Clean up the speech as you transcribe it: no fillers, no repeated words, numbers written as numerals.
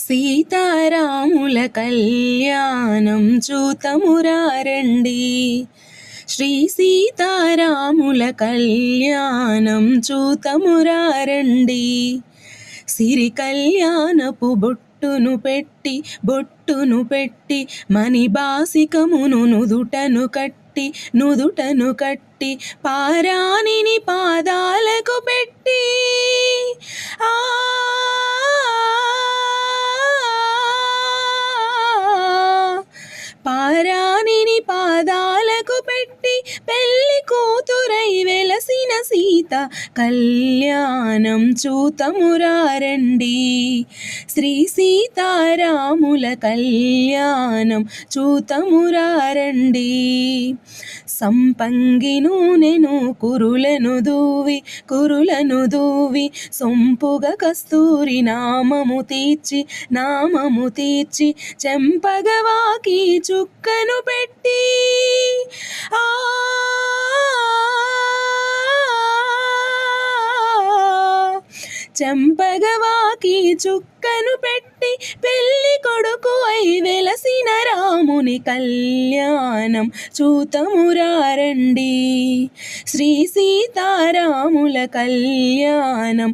సీతారాముల కళ్యాణం చూతమురారండి. శ్రీ సీతారాముల కళ్యాణం చూతమురారండి. సిరి కళ్యాణపు బొట్టును పెట్టి మణిబాసికమును నుదుటను కట్టి పారాణిని పాదాలకు పెట్టి ఆ పారాణిని పాదాలకు పెట్టి పెళ్లి కూతురై వెలసిన సీత కళ్యాణం చూతమురారండి. శ్రీ సీతారాముల కళ్యాణం చూతమురారండి. సంపంగి నూనెను కురులను దూవి సొంపుగా కస్తూరి నామము తీర్చి చెంపగవాకి చుక్కను పెట్టి ఆ చెంపగవాకి చుక్కను పెట్టి పెళ్లి కొడుకు అయి వెలసిన రాముని కళ్యాణం చూతమురారండి. శ్రీ సీతారాముల కళ్యాణం